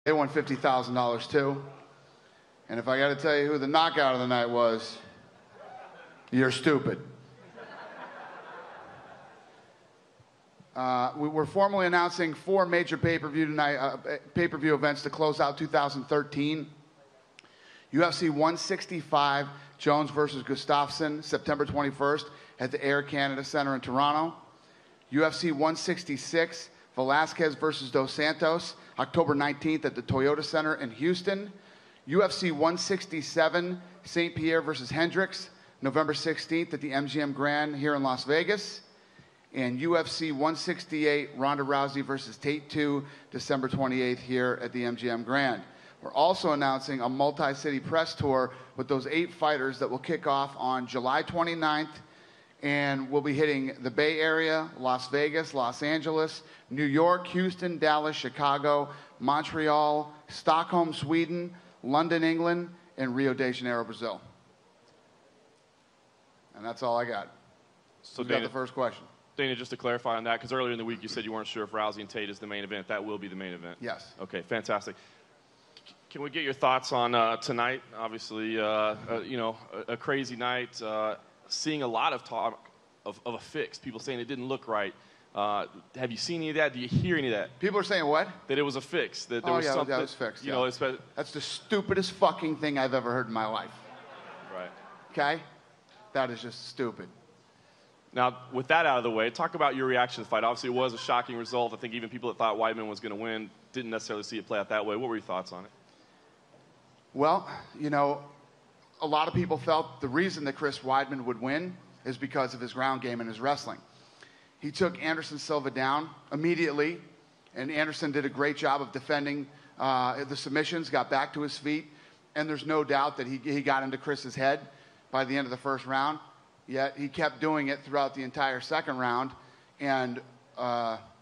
They won $50,000 too. And if I got to tell you who the knockout of the night was, you're stupid. We're formally announcing 4 major pay-per-view events to close out 2013. UFC 165, Jones versus Gustafsson, September 21st at the Air Canada Centre in Toronto. UFC 166, Velasquez versus Dos Santos, October 19th at the Toyota Center in Houston. UFC 167, St. Pierre versus Hendricks, November 16th at the MGM Grand here in Las Vegas. And UFC 168, Ronda Rousey versus Tate 2, December 28th here at the MGM Grand. We're also announcing a multi-city press tour with those 8 fighters that will kick off on July 29th. And we'll be hitting the Bay Area, Las Vegas, Los Angeles, New York, Houston, Dallas, Chicago, Montreal, Stockholm, Sweden, London, England, and Rio de Janeiro, Brazil. And that's all I got. So Who's got the first question? Dana, just to clarify on that, because earlier in the week you said you weren't sure if Rousey and Tate is the main event. That will be the main event? Yes. Okay, fantastic. Can we get your thoughts on tonight? Obviously, you know, a crazy night. Seeing a lot of talk of a fix. People saying it didn't look right. Have you seen any of that? Do you hear any of that? People are saying what? That it was a fix. That there was something. Yeah, it was fixed. You know, that's the stupidest fucking thing I've ever heard in my life. Right. Okay? That is just stupid. Now, with that out of the way, talk about your reaction to the fight. Obviously, it was a shocking result. I think even people that thought Weidman was going to win didn't necessarily see it play out that way. What were your thoughts on it? Well, you know, a lot of people felt the reason that Chris Weidman would win is because of his ground game and his wrestling. He took Anderson Silva down immediately, and Anderson did a great job of defending the submissions, got back to his feet, and there's no doubt that he got into Chris's head by the end of the first round. Yet he kept doing it throughout the entire second round and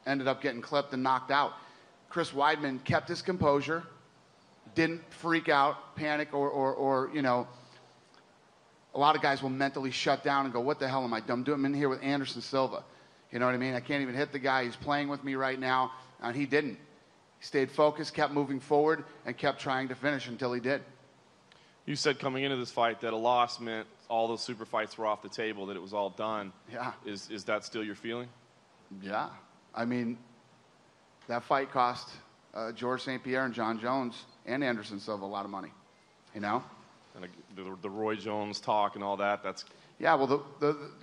ended up getting clipped and knocked out. Chris Weidman kept his composure, didn't freak out, panic, or you know, a lot of guys will mentally shut down and go, what the hell am I doing? I'm in here with Anderson Silva. You know what I mean? I can't even hit the guy. He's playing with me right now. And he didn't. He stayed focused, kept moving forward, and kept trying to finish until he did. You said coming into this fight that a loss meant all those super fights were off the table, that it was all done. Yeah. Is that still your feeling? Yeah. I mean, that fight cost George St. Pierre and John Jones and Anderson Silva a lot of money, you know? And the Roy Jones talk and all that, that's... Yeah, well,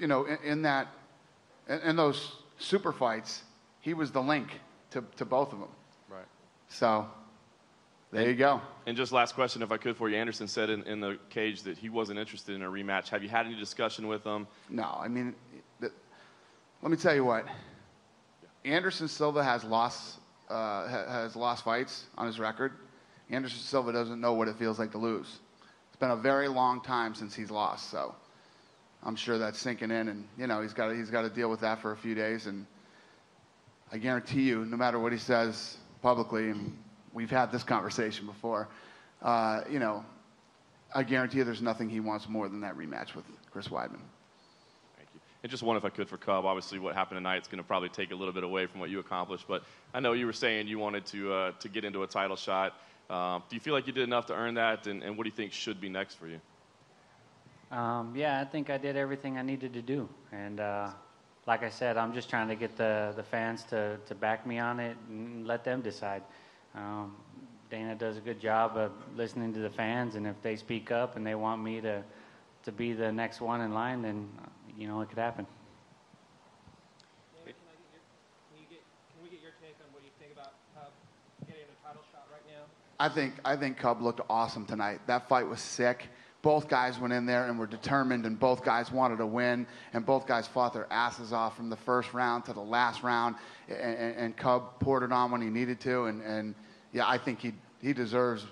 you know, in those super fights, he was the link to both of them. Right. So... there you go. And just last question, if I could, for you. Anderson said in the cage that he wasn't interested in a rematch. Have you had any discussion with him? No, I mean, let me tell you what. Yeah. Anderson Silva has lost fights on his record. Anderson Silva doesn't know what it feels like to lose. It's been a very long time since he's lost, so I'm sure that's sinking in. And you know, he's got to deal with that for a few days. And I guarantee you, no matter what he says publicly, and we've had this conversation before. You know, I guarantee you there's nothing he wants more than that rematch with Chris Weidman. Thank you. And just one, if I could, for Cub. Obviously, what happened tonight is going to probably take a little bit away from what you accomplished. But I know you were saying you wanted to get into a title shot. Do you feel like you did enough to earn that? And what do you think should be next for you? Yeah, I think I did everything I needed to do. And like I said, I'm just trying to get the fans to back me on it and let them decide. Dana does a good job of listening to the fans, and if they speak up and they want me to be the next one in line, then you know, it could happen. Can we get your take on what you think about Cub getting a title shot right now? I think Cub looked awesome tonight. That fight was sick. Both guys went in there and were determined, and both guys wanted to win, and both guys fought their asses off from the first round to the last round, and Cub poured it on when he needed to, and yeah, I think he deserves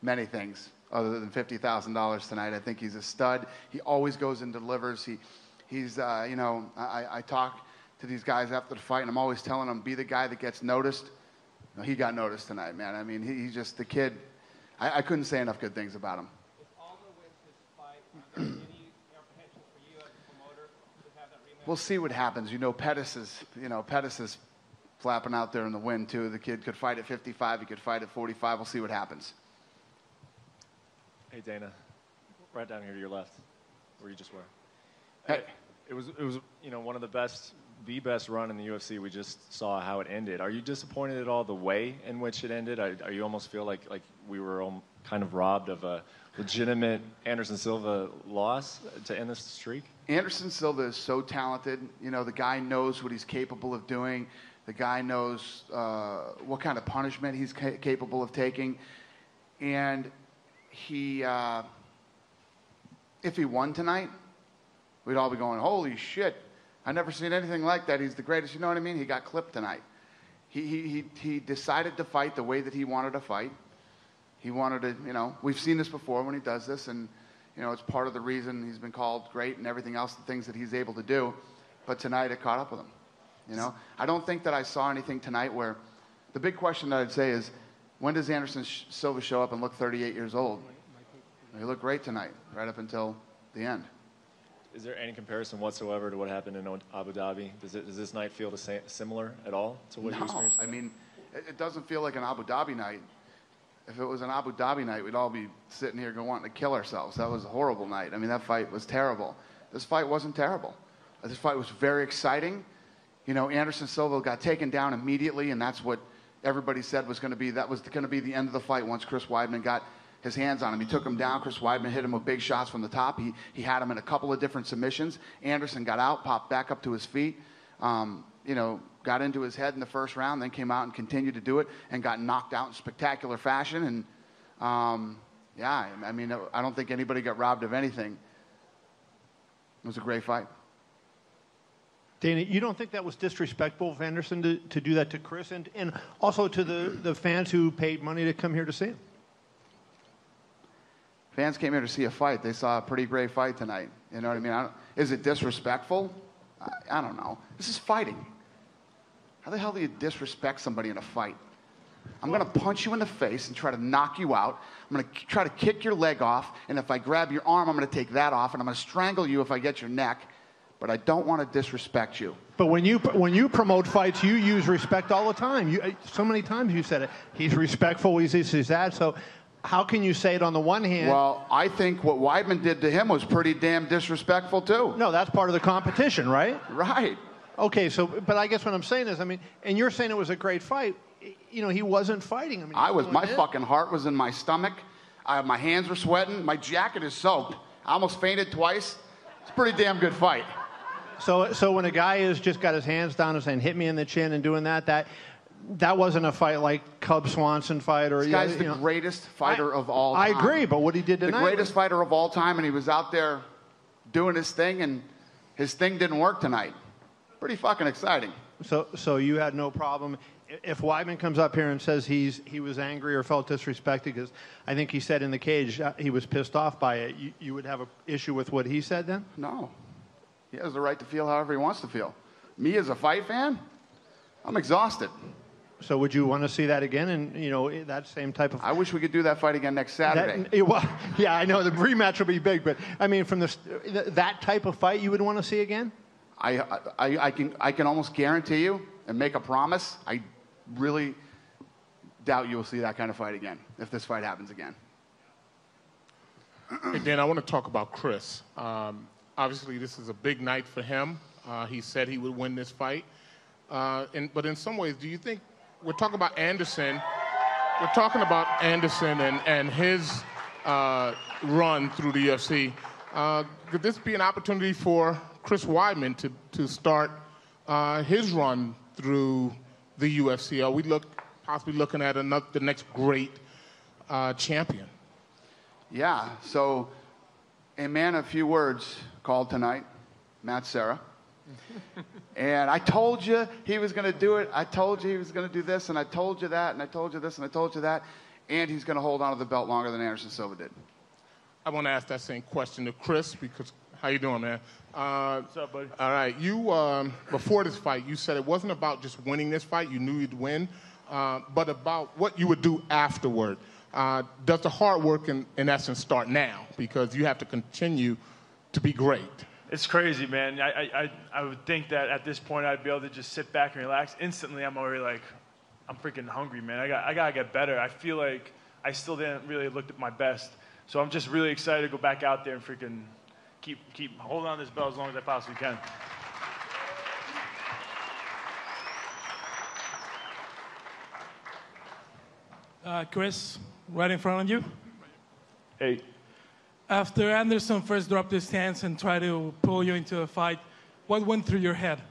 many things other than $50,000 tonight. I think he's a stud. He always goes and delivers. He's you know, I talk to these guys after the fight, and I'm always telling them, be the guy that gets noticed. No, he got noticed tonight, man. I mean, he's just the kid. I couldn't say enough good things about him. Any apprehensions for you as a promoter to have that rematch? We'll see what happens. You know, Pettis is flapping out there in the wind, too. The kid could fight at 55. He could fight at 45. We'll see what happens. Hey, Dana. Right down here to your left, where you just were. Hey. It was one of the best run in the UFC. We just saw how it ended. Are you disappointed at all the way in which it ended? Are you almost feel like we were kind of robbed of a legitimate Anderson Silva loss to end this streak? Anderson Silva is so talented. The guy knows what he's capable of doing. The guy knows what kind of punishment he's capable of taking. And he, if he won tonight, we'd all be going, holy shit, I've never seen anything like that. He's the greatest. You know what I mean? He got clipped tonight. He decided to fight the way that he wanted to fight. He wanted to, we've seen this before when he does this, and, it's part of the reason he's been called great and everything else, the things that he's able to do. But tonight it caught up with him. I don't think that I saw anything tonight where the big question that I'd say is, when does Anderson Silva show up and look 38 years old? He looked great tonight, right up until the end. Is there any comparison whatsoever to what happened in Abu Dhabi? Does this night feel similar at all to what you experienced? No, I mean, it doesn't feel like an Abu Dhabi night. If it was an Abu Dhabi night, we'd all be sitting here wanting to kill ourselves. That was a horrible night. I mean, that fight was terrible. This fight wasn't terrible. This fight was very exciting. Anderson Silva got taken down immediately, and that's what everybody said was going to be. That was going to be the end of the fight once Chris Weidman got his hands on him. He took him down. Chris Weidman hit him with big shots from the top. He had him in a couple of different submissions. Anderson got out, popped back up to his feet, got into his head in the first round, then came out and continued to do it and got knocked out in spectacular fashion. And, I mean, I don't think anybody got robbed of anything. It was a great fight. Dana, you don't think that was disrespectful of Anderson to do that to Chris and also to the fans who paid money to come here to see him? Fans came here to see a fight. They saw a pretty great fight tonight. You know what I mean? Is it disrespectful? I don't know. This is fighting. How the hell do you disrespect somebody in a fight? I'm going to punch you in the face and try to knock you out. I'm going to try to kick your leg off, and if I grab your arm, I'm going to take that off, and I'm going to strangle you if I get your neck. But I don't want to disrespect you. But when you promote fights, you use respect all the time. So many times you said it. He's respectful. He's this, he's that. So how can you say it on the one hand? Well, I think what Weidman did to him was pretty damn disrespectful, too. No, that's part of the competition, right? Right. Okay, but I guess what I'm saying is, I mean, and you're saying it was a great fight. He wasn't fighting. I mean, my fucking heart was in my stomach. My hands were sweating. My jacket is soaked. I almost fainted twice. It's a pretty damn good fight. So when a guy has just got his hands down and saying, hit me in the chin and doing that wasn't a fight like Cub Swanson fight or... This guy's the greatest fighter of all time. I agree, but what he did tonight... The greatest fighter of all time, and he was out there doing his thing, and his thing didn't work tonight. Pretty fucking exciting. So you had no problem... If Weidman comes up here and says he was angry or felt disrespected, because I think he said in the cage he was pissed off by it, you would have an issue with what he said then? No. He has the right to feel however he wants to feel. Me as a fight fan, I'm exhausted. So would you want to see that again? And, that same type of... I wish we could do that fight again next Saturday. Yeah, I know the rematch will be big, but, I mean, from that type of fight you would want to see again? I can almost guarantee you and make a promise, I really doubt you will see that kind of fight again if this fight happens again. Hey, Dan, I want to talk about Chris. Obviously, this is a big night for him. He said he would win this fight. But in some ways, do you think we're talking about Anderson? We're talking about Anderson and his run through the UFC. Could this be an opportunity for Chris Weidman to start his run through the UFC? Are we possibly looking at the next great champion? Yeah. So, a man of few words called tonight, Matt Serra. And I told you he was going to do it. I told you he was going to do this, and I told you that, and I told you this, and I told you that. And he's going to hold on to the belt longer than Anderson Silva did. I want to ask that same question to Chris, because how you doing, man? What's up, buddy? All right. You, before this fight, you said it wasn't about just winning this fight. You knew you'd win, but about what you would do afterward. Does the hard work, in essence, start now? Because you have to continue to be great. It's crazy, man. I would think that at this point I'd be able to just sit back and relax. Instantly, I'm already like, I'm freaking hungry, man. I gotta get better. I feel like I still didn't really look at my best. So I'm just really excited to go back out there and freaking keep holding on to this belt as long as I possibly can. Chris, right in front of you. Hey. After Anderson first dropped his stance and tried to pull you into a fight, what went through your head?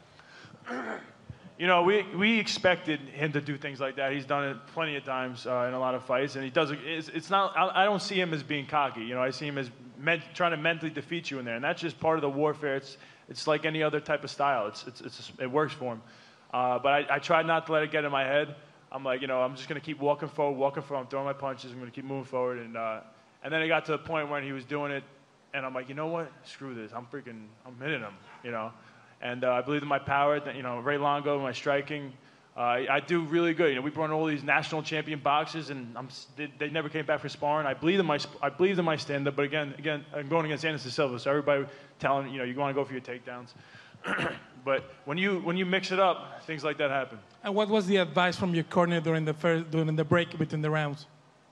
You know, we expected him to do things like that. He's done it plenty of times in a lot of fights, and he does. It's not. I don't see him as being cocky. You know, I see him as trying to mentally defeat you in there, and that's just part of the warfare. It's like any other type of style. It works for him. But I tried not to let it get in my head. I'm like, you know, I'm just gonna keep walking forward. I'm throwing my punches. I'm gonna keep moving forward, and then it got to the point when he was doing it, and I'm like, you know what? Screw this. I'm hitting him. You know. And I believe in my power. You know, Ray Longo, my striking, I do really good. You know, we run all these national champion boxes, and they never came back for sparring. I believed in my stand-up, but again, I'm going against Anderson Silva, so everybody telling you know you want to go for your takedowns. But when you mix it up, things like that happen. And what was the advice from your corner during the break between the rounds?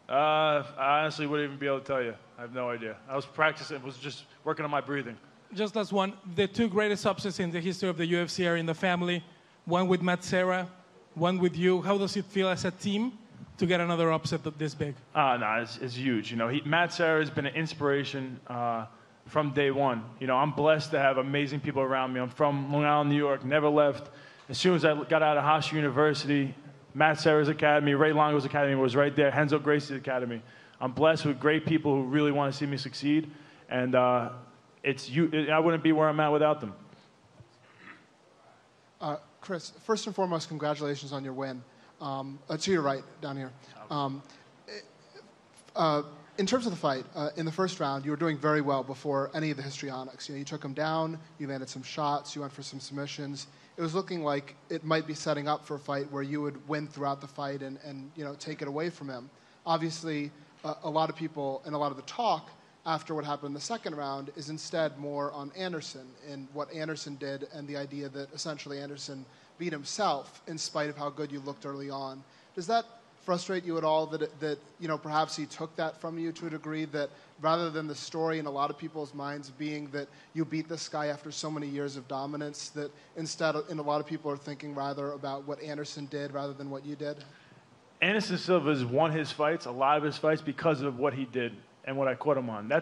I honestly wouldn't even be able to tell you. I have no idea. I was practicing. Was just working on my breathing. Just last one. The two greatest upsets in the history of the UFC are in the family. One with Matt Serra, one with you. How does it feel as a team to get another upset this big? No, it's huge. You know, Matt Serra has been an inspiration from day one. You know, I'm blessed to have amazing people around me. I'm from Long Island, New York, never left. As soon as I got out of Hofstra University, Matt Serra's academy, Ray Longo's academy was right there, Renzo Gracie's academy. I'm blessed with great people who really want to see me succeed, and I wouldn't be where I'm at without them. Chris, first and foremost, congratulations on your win. To your right, down here. In terms of the fight, in the first round, you were doing very well before any of the histrionics. You know, you took him down, you landed some shots, you went for some submissions. It was looking like it might be setting up for a fight where you would win throughout the fight and you know, take it away from him. Obviously, a lot of people and a lot of the talk after what happened in the second round is instead more on Anderson and what Anderson did and the idea that essentially Anderson beat himself in spite of how good you looked early on. Does that frustrate you at all that you know, perhaps he took that from you to a degree, that rather than the story in a lot of people's minds being that you beat this guy after so many years of dominance, that instead and a lot of people are thinking rather about what Anderson did rather than what you did? Anderson Silva has won his fights, a lot of his fights, because of what he did and what I caught him on.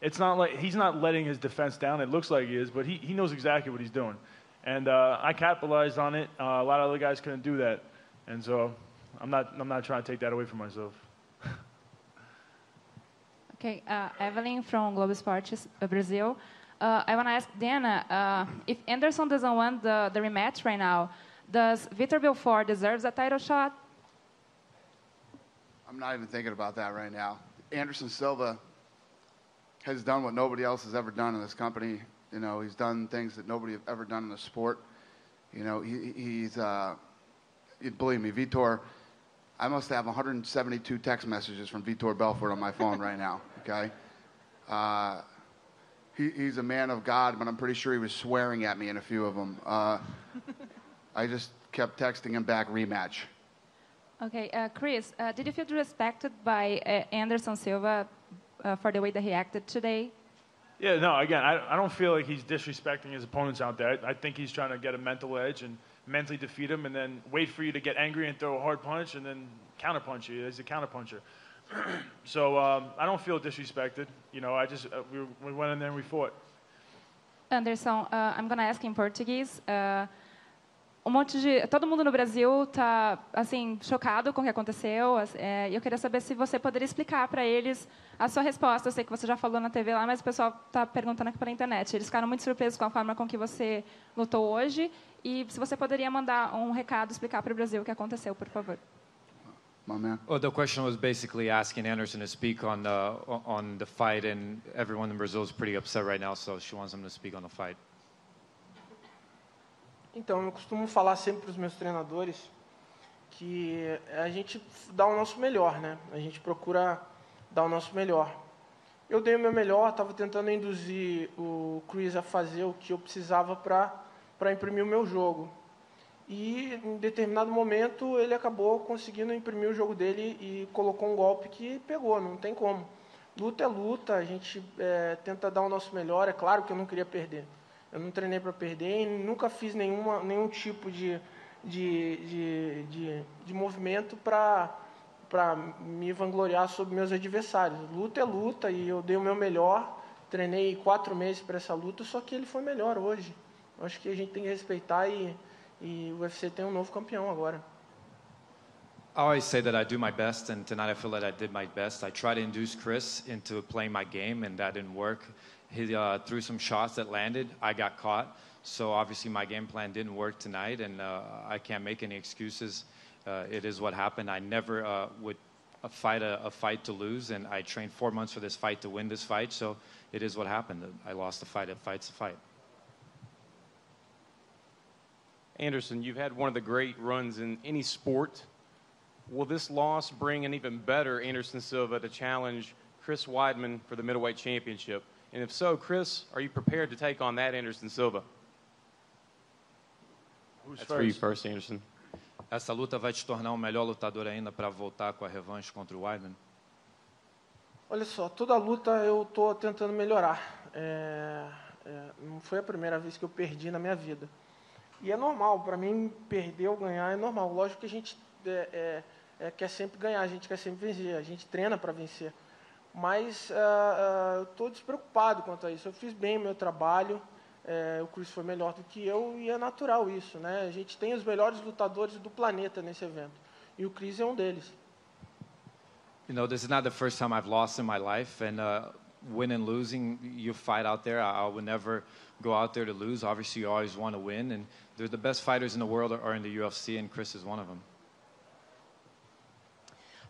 It's not like he's not letting his defense down. It looks like he is, but he knows exactly what he's doing. And I capitalized on it. A lot of other guys couldn't do that. And so I'm not trying to take that away from myself. Okay, Evelyn from Globo Esportes, Brazil. I want to ask Dana, if Anderson doesn't want the rematch right now, does Vitor Belfort deserves a title shot? I'm not even thinking about that right now. Anderson Silva has done what nobody else has ever done in this company. You know, he's done things that nobody has ever done in the sport. You know, he's believe me, Vitor, I must have 172 text messages from Vitor Belfort on my phone right now, okay? He's a man of God, but I'm pretty sure he was swearing at me in a few of them. I just kept texting him back, rematch. Okay, Chris, did you feel disrespected by Anderson Silva for the way that he acted today? Yeah, no, again, I don't feel like he's disrespecting his opponents out there. I think he's trying to get a mental edge and mentally defeat him and then wait for you to get angry and throw a hard punch and then counterpunch you. He's a counterpuncher. So I don't feel disrespected. You know, I just, we went in there and we fought. Anderson, I'm going to ask in Portuguese. Todo mundo no Brasil está assim chocado com o que aconteceu. Eu queria saber se você poderia explicar para eles a sua resposta. Eu sei que você já falou na TV lá, mas o pessoal está perguntando aqui pela internet. Eles ficaram muito surpresos com a forma com que você lutou hoje. E se você poderia mandar um recado, explicar para o Brasil o que aconteceu, por favor. My man. Well, the question was basically asking Anderson to speak on the fight, and everyone in Brazil is pretty upset right now, so she wants him to speak on the fight. Então, eu costumo falar sempre para os meus treinadores que a gente dá o nosso melhor, né? A gente procura dar o nosso melhor. eu dei o meu melhor, estava tentando induzir o Chris a fazer o que eu precisava para imprimir o meu jogo. E, em determinado momento, ele acabou conseguindo imprimir o jogo dele e colocou um golpe que pegou, não tem como. Luta é luta, a gente tenta dar o nosso melhor. É claro que eu não queria perder. Eu não treinei para perder e nunca fiz nenhum tipo de movimento para me vangloriar sobre meus adversários. Luta é luta e eu dei o meu melhor. Treinei 4 meses para essa luta, só que ele foi melhor hoje. Acho que a gente tem que respeitar e o UFC tem um novo campeão agora. I always say that I do my best, and tonight I feel that I did my best. I tried to induce Chris into playing my game, and that didn't work. He threw some shots that landed. I got caught. So obviously my game plan didn't work tonight, and I can't make any excuses. It is what happened. I never would fight a fight to lose, and I trained 4 months for this fight to win this fight, so it is what happened. I lost the fight. A fight's a fight. Anderson, you've had one of the great runs in any sport. Will this loss bring an even better Anderson Silva to challenge Chris Weidman for the middleweight championship? And if so, Chris, are you prepared to take on that Anderson Silva? That's for you first, Anderson. Essa luta vai te tornar melhor lutador ainda para voltar com a revanche contra o Weidman? Olha só, toda luta eu estou tentando melhorar. Não foi a primeira vez que eu perdi na minha vida. E é normal, para mim, perder ou ganhar é normal. Lógico que a gente quer sempre ganhar, a gente quer sempre vencer, a gente treina para vencer. Mas eu estou despreocupado quanto a isso. Eu fiz bem o meu trabalho, o Chris foi melhor do que eu e é natural isso, né? A gente tem os melhores lutadores do planeta nesse evento e o Chris é um deles. You know, this is not the first time I've lost in my life, and win and losing, you fight out there. I would never go out there to lose. Obviously, you always want to win, and they're the best fighters in the world are in the UFC, and Chris is one of them.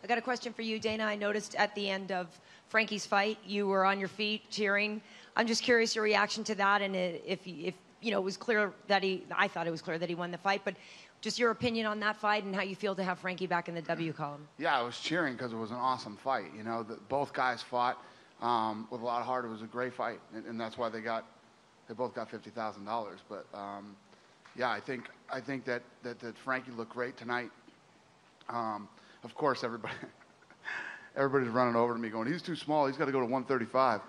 I got a question for you, Dana. I noticed at the end of Frankie's fight, you were on your feet cheering. I'm just curious your reaction to that, and if you know, it was clear that I thought it was clear that he won the fight, but just your opinion on that fight and how you feel to have Frankie back in the W column. Yeah, I was cheering because it was an awesome fight. You know, both guys fought with a lot of heart. It was a great fight, and that's why they both got $50,000. But yeah, I think that Frankie looked great tonight. Of course, everybody's running over to me going, he's too small. He's got to go to 135.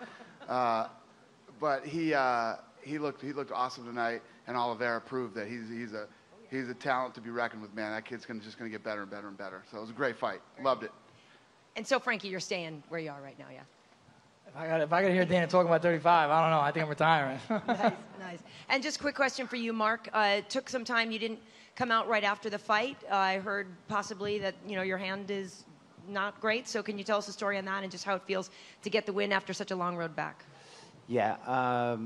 But he looked awesome tonight, and Oliveira proved that he's a talent to be reckoned with. Man, that kid's just going to get better and better and better. So it was a great fight. Loved it. And so, Frankie, you're staying where you are right now, yeah? If I got to hear Dana talking about 35, I don't know. I think I'm retiring. Nice. And just a quick question for you, Mark. It took some time. You didn't come out right after the fight. I heard possibly that your hand is not great. So can you tell us a story on that and just how it feels to get the win after such a long road back? Yeah,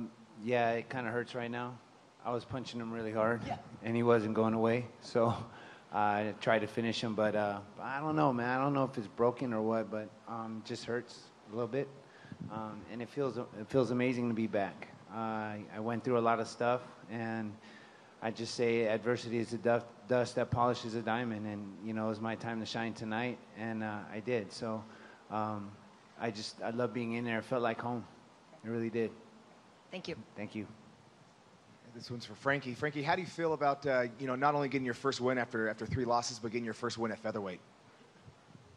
it kind of hurts right now. I was punching him really hard, and he wasn't going away. So I tried to finish him, but I don't know, man. I don't know if it's broken or what, but it just hurts a little bit. And it feels amazing to be back. I went through a lot of stuff, and I just say adversity is the dust that polishes a diamond, and it was my time to shine tonight, and I did. So I love being in there. It felt like home. It really did. Thank you. Thank you. This one's for Frankie. Frankie, how do you feel about not only getting your first win after 3 losses, but getting your first win at featherweight?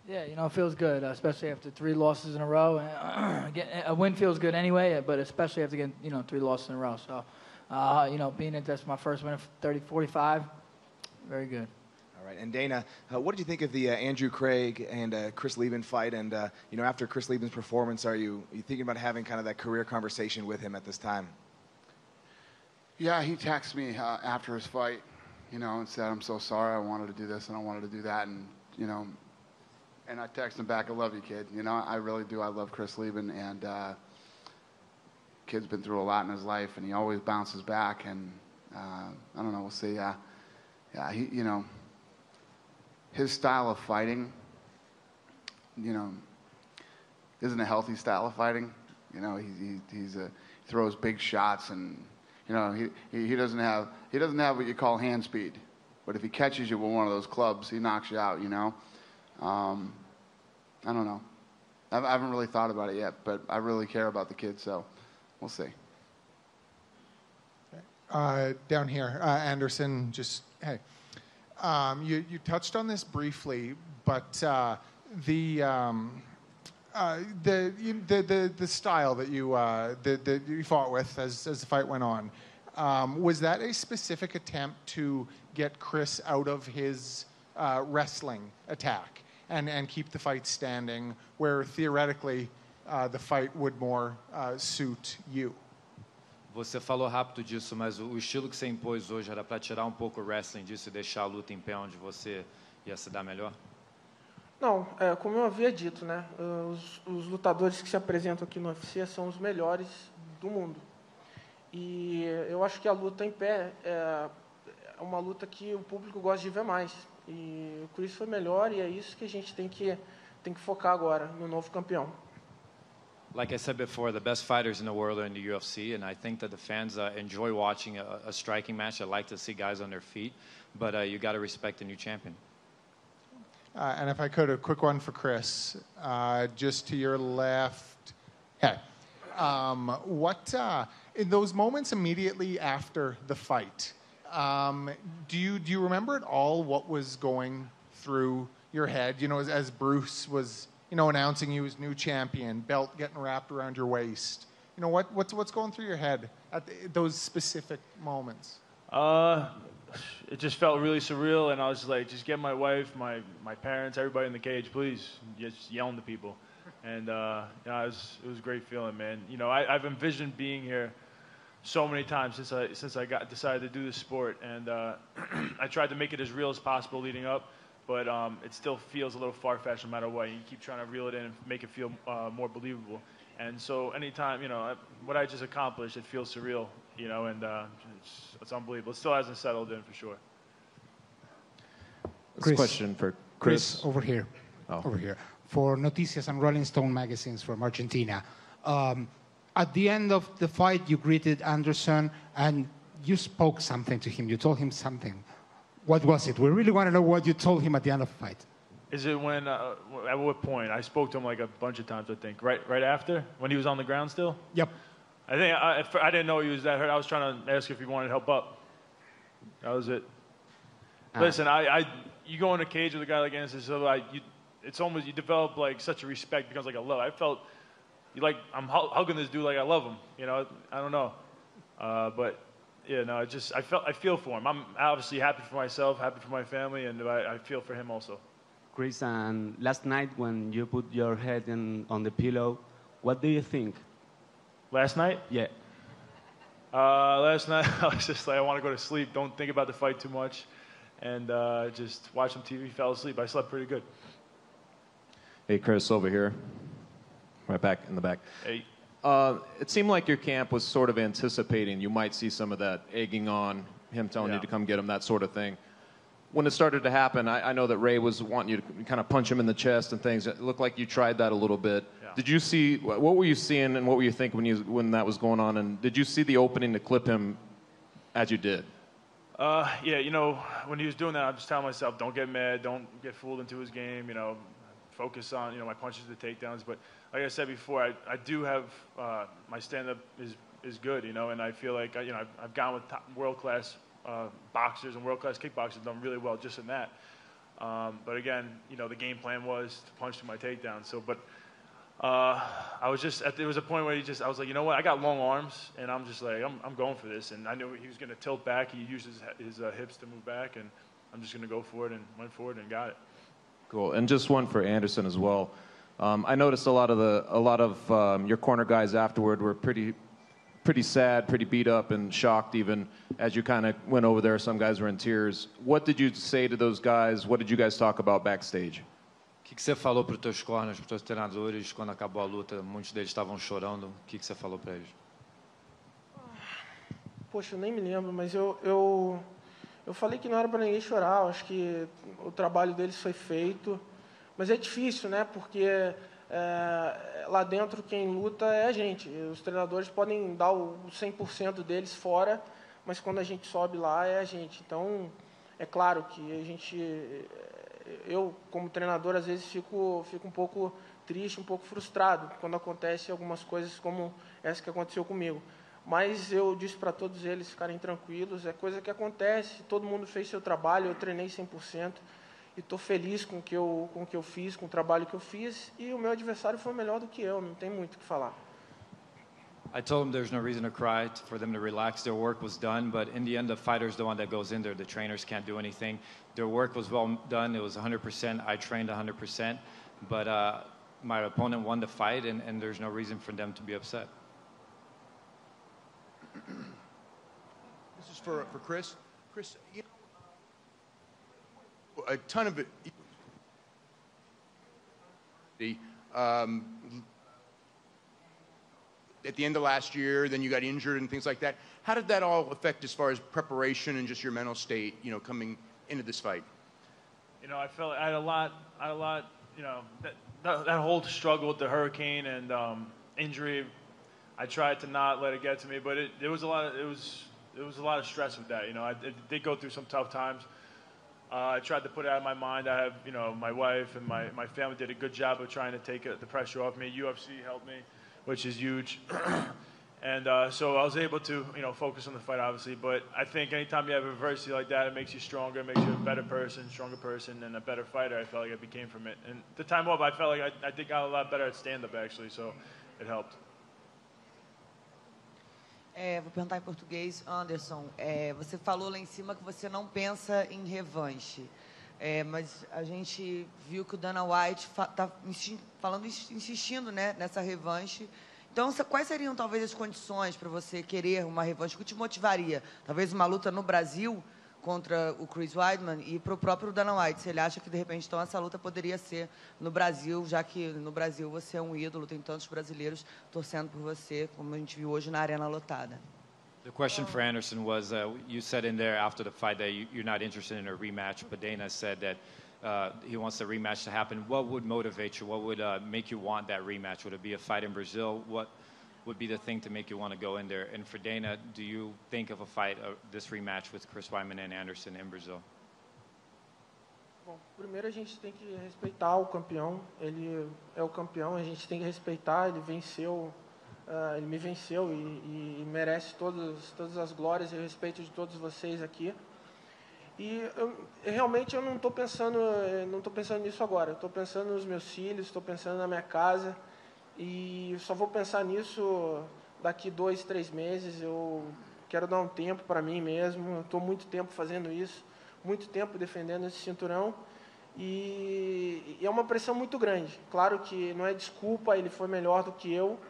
Yeah, it feels good, especially after 3 losses in a row. A win feels good anyway, but especially after getting 3 losses in a row. So, being that that's my first win of 30-45, very good. All right, and Dana, what did you think of the Andrew Craig and Chris Lieben fight? And after Chris Lieben's performance, are you thinking about having kind of that career conversation with him at this time? Yeah, he texted me after his fight, and said, "I'm so sorry. I wanted to do this and I wanted to do that," and and I texted him back, "I love you, kid. I really do. I love Chris Lieben, and kid's been through a lot in his life, and he always bounces back. And I don't know. We'll see. Yeah, he, his style of fighting, isn't a healthy style of fighting. He throws big shots, and he doesn't have what you call hand speed. But if he catches you with one of those clubs, he knocks you out. I don't know. I haven't really thought about it yet, but I really care about the kid, so we'll see. Down here, Anderson, just, hey. You touched on this briefly, but the style that you fought with as the fight went on, was that a specific attempt to get Chris out of his wrestling attack and keep the fight standing, where theoretically the fight would more suit you? Você falou rápido disso, mas o estilo que você impôs hoje era para tirar pouco o wrestling disso e deixar a luta em pé onde você ia se dar melhor? Não, como eu havia dito, né, os lutadores que se apresentam aqui no UFC são os melhores do mundo. E eu acho que a luta em pé é uma luta que o público gosta de ver mais. E o Chris foi melhor e é isso que a gente tem que focar agora no novo campeão. Like I said before, the best fighters in the world are in the UFC, and I think that the fans enjoy watching a striking match. I like to see guys on their feet, but you got to respect the new champion. And if I could, a quick one for Chris, just to your left. Hey, in those moments immediately after the fight, do you remember at all what was going through your head? You know, as Bruce was, announcing you as new champion, belt getting wrapped around your waist. You know, what's going through your head at those specific moments? It just felt really surreal, and I was like, just get my wife, my parents, everybody in the cage, please. Just yelling to people. And it was a great feeling, man. I've envisioned being here so many times since I decided to do this sport, and I tried to make it as real as possible leading up. But it still feels a little far-fetched no matter what. You keep trying to reel it in and make it feel more believable. And so anytime, what I just accomplished, it feels surreal, and it's unbelievable. It still hasn't settled in for sure. Chris, question for Chris. Over here. Over here. For Noticias and Rolling Stone magazines from Argentina. At the end of the fight, you greeted Anderson and you spoke something to him. You told him something. What was it? We really want to know what you told him at the end of the fight. Is it when, at what point? I spoke to him like a bunch of times, I think. Right after? When he was on the ground still? Yep. I think I didn't know he was that hurt. I was trying to ask if he wanted help up. That was it. Listen, you go in a cage with a guy like Anderson, so it's almost, you develop like such a respect, becomes like a love. I felt I'm hugging this dude like I love him. I don't know. But yeah, no, I feel for him. I'm obviously happy for myself, happy for my family, and I feel for him also. Chris, and last night when you put your head on the pillow, what do you think? Last night? Yeah. Last night I was just like, I want to go to sleep. Don't think about the fight too much, and just watch some TV. Fell asleep. I slept pretty good. Hey, Chris, over here. Right back in the back. Hey. It seemed like your camp was sort of anticipating you might see some of that egging on, him telling you to come get him, that sort of thing. When it started to happen, I know that Ray was wanting you to kind of punch him in the chest and things. It looked like you tried that a little bit. Yeah. Did you see, what were you seeing and what were you thinking when that was going on? And did you see the opening to clip him as you did? Yeah, when he was doing that, I'm just telling myself, don't get mad, don't get fooled into his game, focus on, my punches, the takedowns. But like I said before, I do have, my stand-up is good, and I feel like, I've gone with top world-class boxers and world-class kickboxers, done really well just in that. But again, the game plan was to punch to my takedown. So, but I was just, there was a point where I was like, you know what, I got long arms, and I'm just like, I'm going for this. And I knew he was going to tilt back. He used his hips to move back, and I'm just going to go for it, and went for it and got it. Cool. And just one for Anderson as well. I noticed a lot of your corner guys afterward were pretty sad, pretty beat up and shocked even as you kind of went over there. Some guys were in tears. What did you say to those guys? What did you guys talk about backstage? O que você falou para os teus corners, para os teus treinadores, quando acabou a luta? Muitos deles estavam chorando. O que você falou para eles? Poxa, eu nem me lembro, mas eu falei que não era para ninguém chorar. Eu acho que o trabalho deles foi feito. Mas é difícil, né? Porque lá dentro quem luta é a gente. Os treinadores podem dar o 100% deles fora, mas quando a gente sobe lá é a gente. Então, é claro que eu como treinador às vezes fico um pouco triste, um pouco frustrado quando acontece algumas coisas como essa que aconteceu comigo. Mas eu disse para todos eles ficarem tranquilos, é coisa que acontece, todo mundo fez seu trabalho, eu treinei 100%, e estou feliz com o que eu fiz, com o trabalho que eu fiz, e o meu adversário foi melhor do que eu, não tem muito o que falar. I told them there's no reason to cry, for them to relax. Their work was done, but in the end, the fighter's the one that goes in there. The trainers can't do anything. Their work was well done. It was 100%. I trained 100%, but my opponent won the fight, and there's no reason for them to be upset. This is for Chris. Chris, you know, a ton of it. At the end of last year, then you got injured and things like that. How did that all affect as far as preparation and just your mental state, you know, coming into this fight? You know, I felt I had a lot. You know, that whole struggle with the hurricane and injury. I tried to not let it get to me, but there was a lot. It was a lot of stress with that. You know, I did go through some tough times. I tried to put it out of my mind. I have, you know, my wife and my family did a good job of trying to take the pressure off me. UFC helped me, which is huge. And so I was able to, you know, focus on the fight, obviously. But I think anytime you have adversity like that, it makes you stronger, it makes you a better person, stronger person, and a better fighter. I felt like I became from it. And the time off, I felt like I did got a lot better at stand-up, actually, so it helped. Vou perguntar em português, Anderson. Você falou lá em cima que você não pensa em revanche. Mas a gente viu que o Dana White está insistindo, né, nessa revanche. Então, quais seriam talvez as condições para você querer uma revanche? O que te motivaria? Talvez uma luta no Brasil contra o Chris Weidman e para o próprio Dana White. Se ele acha que, de repente, então, essa luta poderia ser no Brasil, já que no Brasil você é um ídolo, tem tantos brasileiros torcendo por você, como a gente viu hoje na arena lotada. The question for Anderson was, you said in there after the fight that you're not interested in a rematch, but Dana said that he wants the rematch to happen. What would motivate you? What would make you want that rematch? Would it be a fight in Brazil? What would be the thing to make you want to go in there? And for Dana, do you think of a fight, this rematch with Chris Weidman and Anderson in Brazil? Bom, primeiro a gente tem que respeitar o campeão. Ele é o campeão, a gente tem que respeitar. Ele venceu, ele me venceu e merece todas as glórias e o respeito de todos vocês aqui. E realmente eu não estou pensando nisso agora. Eu estou pensando nos meus filhos, estou pensando na minha casa e só vou pensar nisso daqui 2, 3 meses. Eu quero dar um tempo para mim mesmo. Estou muito tempo fazendo isso, muito tempo defendendo esse cinturão e é uma pressão muito grande. Claro que não é desculpa, ele foi melhor do que eu.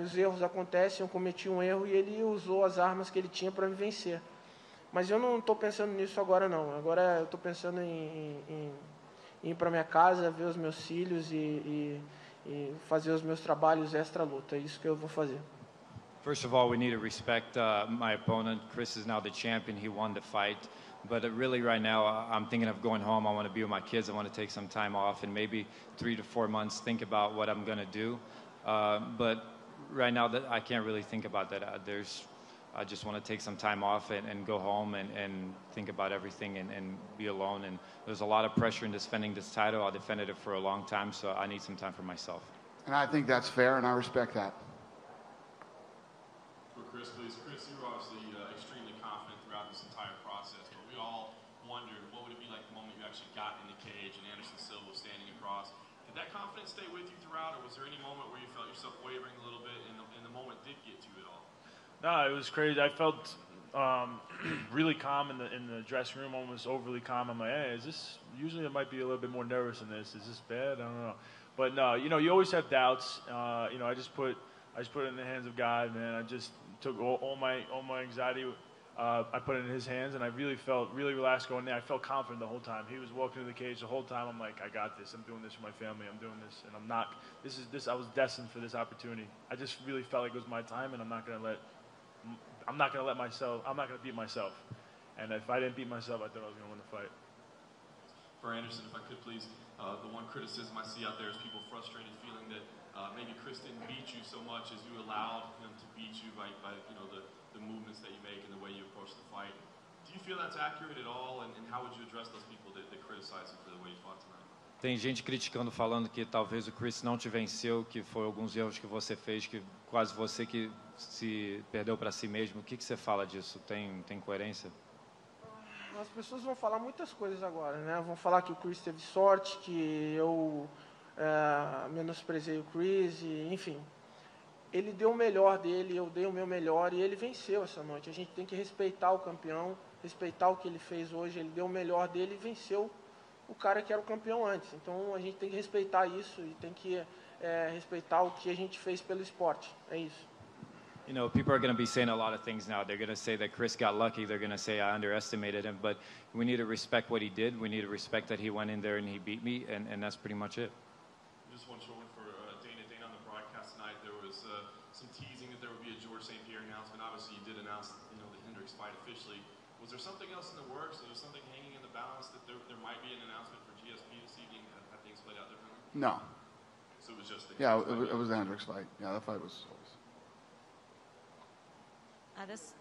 Os erros acontecem, eu cometi um erro e ele usou as armas que ele tinha para me vencer. Mas eu não estou pensando nisso agora, não. Agora eu estou pensando em ir para minha casa, ver os meus filhos e fazer os meus trabalhos extra-luta. É isso que eu vou fazer. First of all, we need to respect my opponent. Chris is now the champion. He won the fight. But really right now, I'm thinking of going home. I want to be with my kids. I want to take some time off and maybe 3 to 4 months think about what I'm going to do. But right now, I can't really think about that. I just want to take some time off and go home and think about everything and be alone. And there's a lot of pressure in defending this title. I defended it for a long time, so I need some time for myself. And I think that's fair, and I respect that. For Chris, please. Chris, you were obviously extremely confident throughout this entire process, but we all wondered what would it be like the moment you actually got in the cage and Anderson Silva was standing across. Did that confidence stay with you throughout, or was there any moment where you felt yourself wavering a little bit and the moment did get to you at all? No, it was crazy. I felt really calm in the dressing room, almost overly calm. I'm like, hey, is this? Usually I might be a little bit more nervous in this. Is this bad? I don't know. But no, you know, you always have doubts. You know, I just put it in the hands of God, man. I just took all my anxiety. I put it in His hands, and I really felt really relaxed going there. I felt confident the whole time. He was walking to the cage the whole time. I'm like, I got this. I'm doing this for my family. I'm doing this, and I'm not. I was destined for this opportunity. I just really felt like it was my time, and I'm not gonna beat myself. And if I didn't beat myself, I thought I was going to win the fight. For Anderson, if I could please, the one criticism I see out there is people frustrated, feeling that maybe Chris didn't beat you so much as you allowed him to beat you by you know, the movements that you make and the way you approach the fight. Do you feel that's accurate at all? And how would you address those people that criticize you for the way you fought tonight? Tem gente criticando, falando que talvez o Chris não te venceu, que foi alguns erros que você fez, que quase você que se perdeu para si mesmo. O que você fala disso? Tem coerência? As pessoas vão falar muitas coisas agora, né? Vão falar que o Chris teve sorte, que eu menosprezei o Chris, e, enfim. Ele deu o melhor dele, eu dei o meu melhor e ele venceu essa noite. A gente tem que respeitar o campeão, respeitar o que ele fez hoje. Ele deu o melhor dele e venceu o cara que era o campeão antes. Então a gente tem que respeitar isso e tem que respeitar o que a gente fez pelo esporte. É isso. You know, people are going to be saying a lot of things now. They're going to say that Chris got lucky. They're going to say I underestimated him. But we need to respect what he did. We need to respect that he went in there and he beat me, and that's pretty much it. Just one short one for Dana. Dana, on the broadcast tonight, there was some teasing that there would be a George St. Pierre announcement. Obviously, you did announce, the Hendricks fight officially. Was there something else in the works? Was there something hanging in the balance that there might be an announcement for GSP this evening? Have things played out differently? No. So it was just the it was the Hendricks fight. Yeah, that fight was.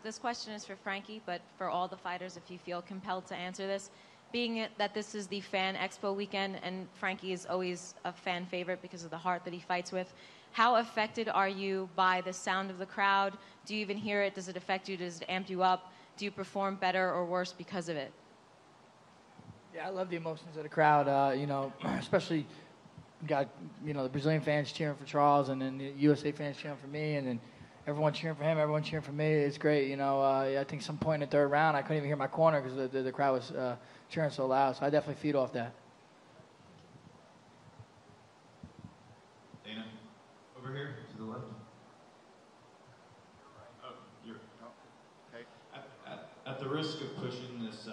This question is for Frankie, but for all the fighters, if you feel compelled to answer this, being that this is the Fan Expo weekend, and Frankie is always a fan favorite because of the heart that he fights with, how affected are you by the sound of the crowd? Do you even hear it? Does it affect you? Does it amp you up? Do you perform better or worse because of it? Yeah, I love the emotions of the crowd. Especially got the Brazilian fans cheering for Charles, and then the USA fans cheering for me, and then everyone cheering for him, everyone cheering for me. It's great. I think some point in the third round, I couldn't even hear my corner because the crowd was cheering so loud. So I definitely feed off that. Dana, over here to the left. Oh, you're. Okay. At the risk of pushing this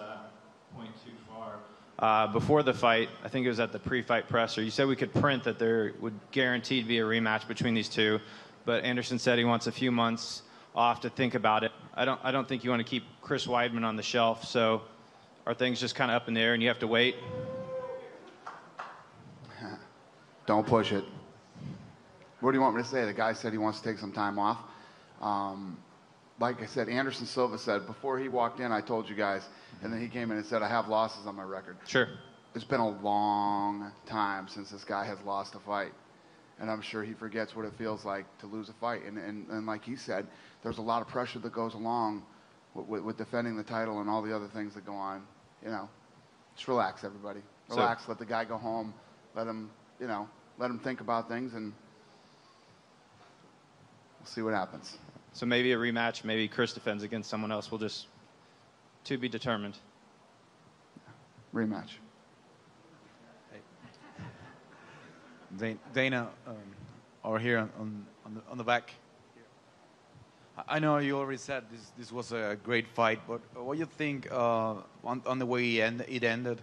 point too far, before the fight, I think it was at the pre-fight presser, you said we could print that there would guaranteed be a rematch between these two. But Anderson said he wants a few months off to think about it. I don't think you want to keep Chris Weidman on the shelf. So are things just kind of up in the air and you have to wait? Don't push it. What do you want me to say? The guy said he wants to take some time off. Like I said, Anderson Silva said, before he walked in, I told you guys, and then he came in and said, I have losses on my record. Sure. It's been a long time since this guy has lost a fight. And I'm sure he forgets what it feels like to lose a fight. And like he said, there's a lot of pressure that goes along with defending the title and all the other things that go on. Just relax, everybody. Relax, let the guy go home. Let him think about things, and we'll see what happens. So maybe a rematch, maybe Chris defends against someone else. We'll just, to be determined. Rematch. Dana, over here on the back. I know you already said this was a great fight, but what do you think on the way it ended?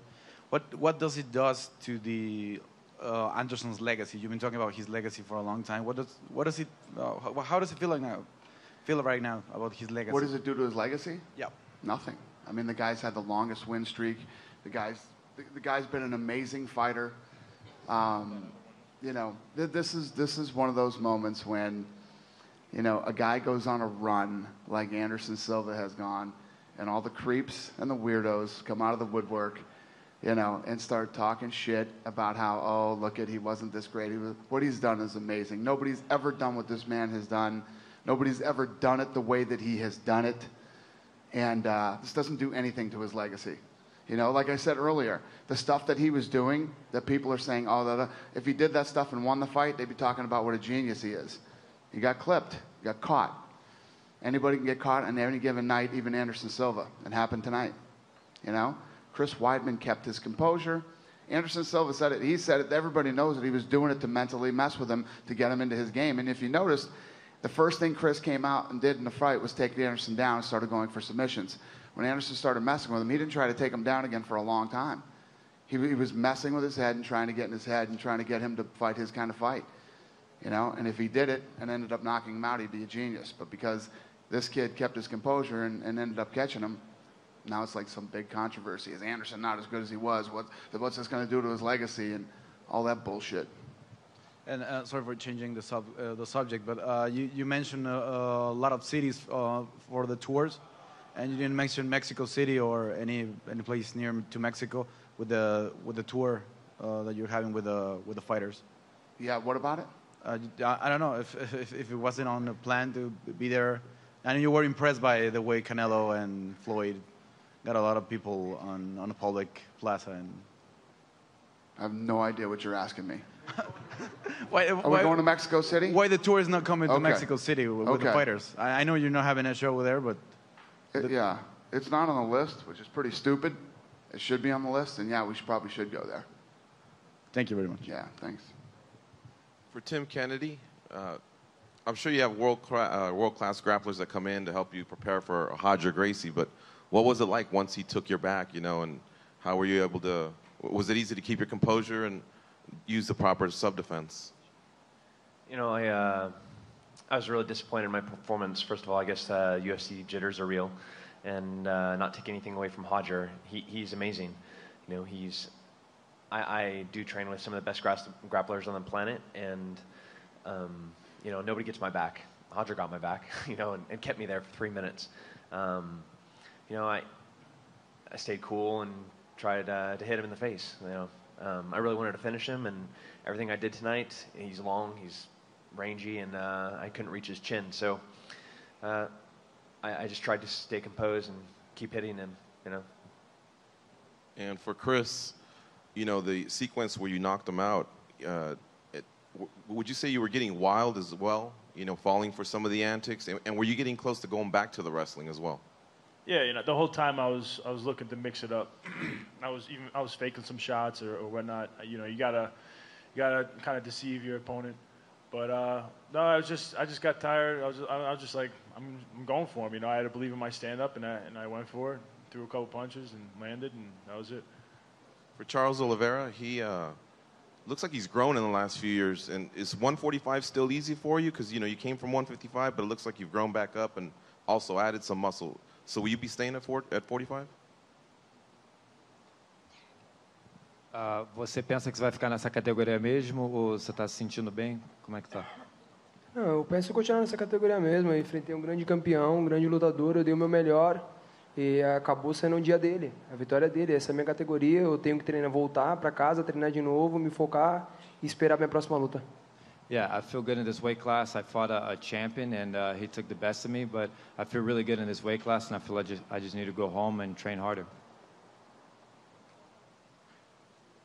What does it does to the Anderson's legacy? You've been talking about his legacy for a long time. How does it feel right now about his legacy? What does it do to his legacy? Yeah. Nothing. I mean, the guy's had the longest win streak. The guy's been an amazing fighter. This is one of those moments when, a guy goes on a run like Anderson Silva has gone, and all the creeps and the weirdos come out of the woodwork, and start talking shit about how, he wasn't this great. What he's done is amazing. Nobody's ever done what this man has done. Nobody's ever done it the way that he has done it. And this doesn't do anything to his legacy. Like I said earlier, the stuff that he was doing, that people are saying, if he did that stuff and won the fight, they'd be talking about what a genius he is. He got clipped. He got caught. Anybody can get caught on any given night, even Anderson Silva. It happened tonight. Chris Weidman kept his composure. Anderson Silva said it. He said it. Everybody knows that he was doing it to mentally mess with him, to get him into his game. And if you notice, the first thing Chris came out and did in the fight was take Anderson down and started going for submissions. When Anderson started messing with him, he didn't try to take him down again for a long time. He was messing with his head and trying to get in his head and trying to get him to fight his kind of fight. And if he did it and ended up knocking him out, he'd be a genius. But because this kid kept his composure and ended up catching him, now it's like some big controversy. Is Anderson not as good as he was? What's this going to do to his legacy and all that bullshit? And sorry for changing the subject, but you mentioned a lot of cities for the tours. And you didn't mention Mexico City or any place near to Mexico with the tour that you're having with the fighters. Yeah, what about it? I don't know if it wasn't on the plan to be there. I know you were impressed by the way Canelo and Floyd got a lot of people on a public plaza. And I have no idea what you're asking me. why, Are we going to Mexico City? Why the tour is not coming to Okay. Mexico City with the fighters? I know you're not having a show there, but... Yeah, it's not on the list, which is pretty stupid. It should be on the list, and yeah, we probably should go there. Thank you very much. Yeah, thanks. For Tim Kennedy, I'm sure you have world-class grapplers that come in to help you prepare for Roger Gracie, but what was it like once he took your back, and how were you able to... Was it easy to keep your composure and use the proper sub-defense? I was really disappointed in my performance. First of all, I guess UFC jitters are real, and not take anything away from Roger. He's amazing. I do train with some of the best grapplers on the planet, and nobody gets my back. Roger got my back, and kept me there for 3 minutes. I stayed cool and tried to hit him in the face. I really wanted to finish him, and everything I did tonight. He's long, he's rangy, and I couldn't reach his chin. So I just tried to stay composed and keep hitting him. And for Chris, the sequence where you knocked him out, would you say you were getting wild as well? Falling for some of the antics, and were you getting close to going back to the wrestling as well? Yeah, the whole time I was looking to mix it up. I was faking some shots or whatnot. You gotta kind of deceive your opponent. But no, I just got tired. I was just like, I'm going for him. I had to believe in my stand up, and I went for it. Threw a couple punches and landed, and that was it. For Charles Oliveira, he looks like he's grown in the last few years. And is 145 still easy for you? Because you came from 155, but it looks like you've grown back up and also added some muscle. So will you be staying at 45? Você pensa que você vai ficar nessa categoria mesmo ou você está se sentindo bem? Como é que tá? Não, eu penso em continuar nessa categoria mesmo. Eu enfrentei um grande campeão, um grande lutador, eu dei o meu melhor e acabou sendo um dia dele, a vitória dele. Essa é a minha categoria, eu tenho que treinar, voltar para casa, treinar de novo, me focar e esperar a minha próxima luta. Yeah, I feel good in this weight class. I fought a champion, and he took the best of me. But I feel really good in this weight class, and I feel I just need to go home and train harder.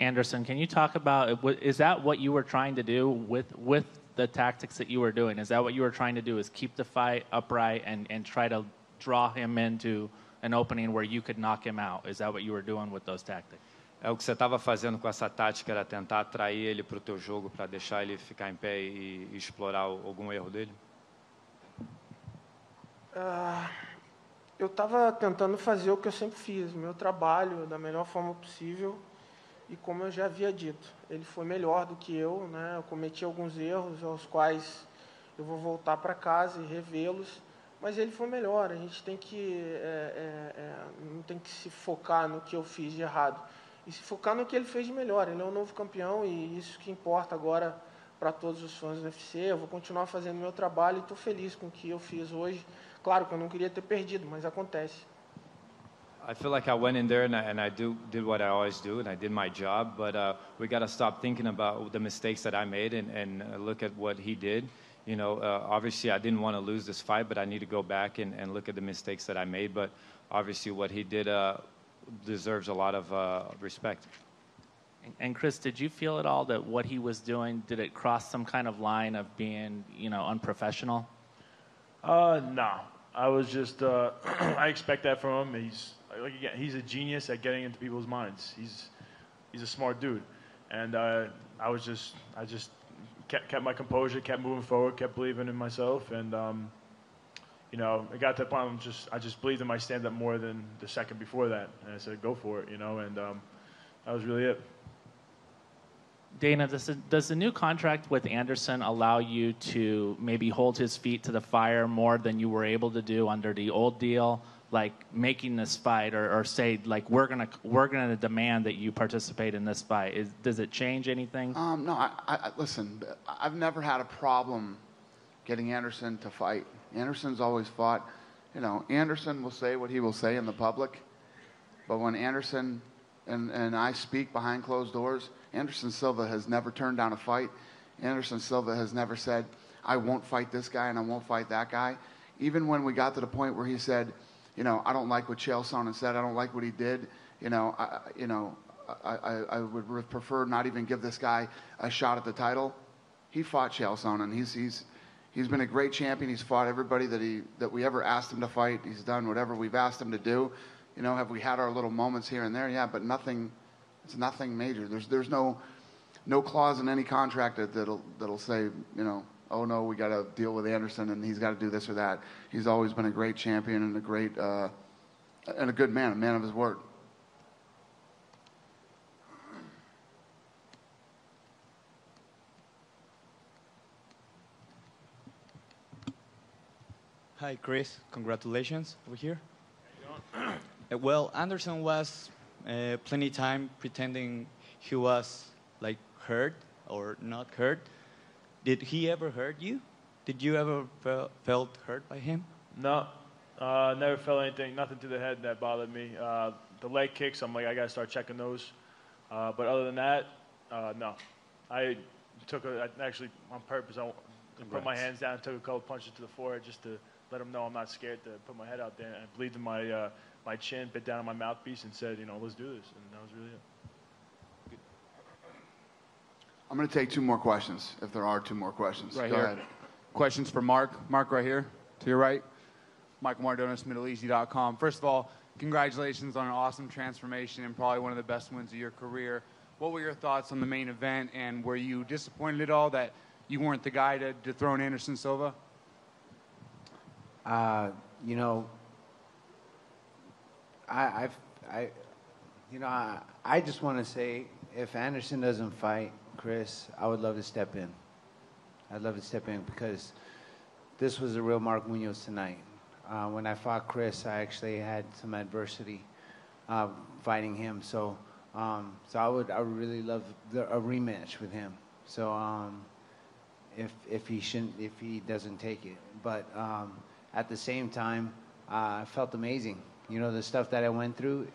Anderson, can you talk about, is that what you were trying to do with the tactics that you were doing? Is that what you were trying to do, is keep the fight upright and try to draw him into an opening where you could knock him out? Is that what you were doing with those tactics? O que você estava fazendo com essa tática era tentar atrair ele para o teu jogo, para deixar ele ficar em pé e explorar algum erro dele? Eu estava tentando fazer o que eu sempre fiz, meu trabalho da melhor forma possível. E como eu já havia dito, ele foi melhor do que eu, né? Eu cometi alguns erros aos quais eu vou voltar para casa e revê-los, mas ele foi melhor. A gente tem que não tem que se focar no que eu fiz de errado e se focar no que ele fez de melhor. Ele é um novo campeão e isso que importa agora para todos os fãs do UFC. Eu vou continuar fazendo meu trabalho e estou feliz com o que eu fiz hoje. Claro que eu não queria ter perdido, mas acontece. I feel like I went in there and I did what I always do, and I did my job, but we got to stop thinking about the mistakes that I made and look at what he did. Obviously I didn't want to lose this fight, but I need to go back and look at the mistakes that I made, but obviously what he did deserves a lot of respect. And Chris, did you feel at all that what he was doing, did it cross some kind of line of being, unprofessional? No. I was just, I expect that from him. He's a genius at getting into people's minds. He's a smart dude. And I just kept my composure, kept moving forward, kept believing in myself. And, it got to the point I just believed in my stand-up more than the second before that. And I said, go for it, and that was really it. Dana, does the new contract with Anderson allow you to maybe hold his feet to the fire more than you were able to do under the old deal, like making this fight, or say like we're gonna demand that you participate in this fight? Does it change anything? No. I listen. I've never had a problem getting Anderson to fight. Anderson's always fought. Anderson will say what he will say in the public, but when Anderson and I speak behind closed doors, Anderson Silva has never turned down a fight. Anderson Silva has never said, I won't fight this guy and I won't fight that guy. Even when we got to the point where he said, you know, I don't like what Chael Sonnen said, I don't like what he did, I would prefer not even give this guy a shot at the title. He fought Chael Sonnen. He's been a great champion. He's fought everybody that we ever asked him to fight. He's done whatever we've asked him to do. You know, have we had our little moments here and there? Yeah, but nothing. It's nothing major. There's no clause in any contract that'll say, you know, oh no, we got to deal with Anderson and he's got to do this or that. He's always been a great champion and a great and a good man, a man of his word. Hi, Chris. Congratulations over here. Well, Anderson was plenty time pretending he was like hurt or not hurt. Did he ever hurt you? Did you ever felt hurt by him? No, never felt anything, nothing to the head that bothered me. The leg kicks, I'm like, I got to start checking those. But other than that, no. I actually, on purpose, I put my hands down and took a couple punches to the forehead just to let him know I'm not scared to put my head out there. And I bleed in my chin, bit down on my mouthpiece, and said, you know, let's do this. And that was really it. I'm going to take 2 more questions, if there are 2 more questions. Right Go here. ahead. Questions for Mark. Mark, right here, to your right. Michael Mardonis, MiddleEasy.com. First of all, congratulations on an awesome transformation and probably one of the best wins of your career. What were your thoughts on the main event, and were you disappointed at all that you weren't the guy to dethrone Anderson Silva? You know, I just want to say, if Anderson doesn't fight Chris, I would love to step in. I'd love to step in because this was a real Mark Munoz tonight. When I fought Chris, I actually had some adversity fighting him. So I would really love a rematch with him. So if he doesn't take it, but at the same time, I felt amazing. You know, the stuff that I went through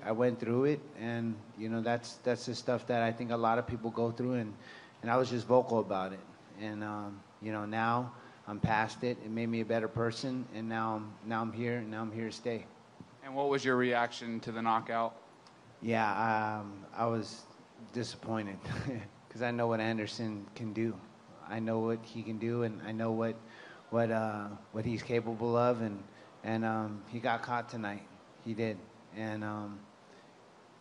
it, and you know that's the stuff that I think a lot of people go through, and I was just vocal about it. And you know, now I'm past it. It made me a better person, and now I'm here, and now I'm here to stay. And what was your reaction to the knockout? Yeah, I was disappointed because I know what Anderson can do. I know what he can do, and I know what he's capable of, and he got caught tonight. He did, and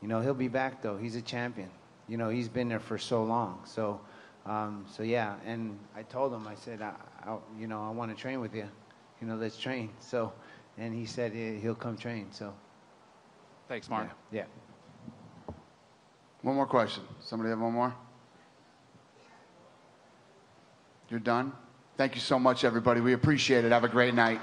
you know, he'll be back though. He's a champion. You know, he's been there for so long. So yeah. And I told him, I said, you know, I want to train with you. You know, let's train. So, and he said he'll come train. So. Thanks, Mark. Yeah. One more question. Somebody have one more? You're done? Thank you so much, everybody. We appreciate it. Have a great night.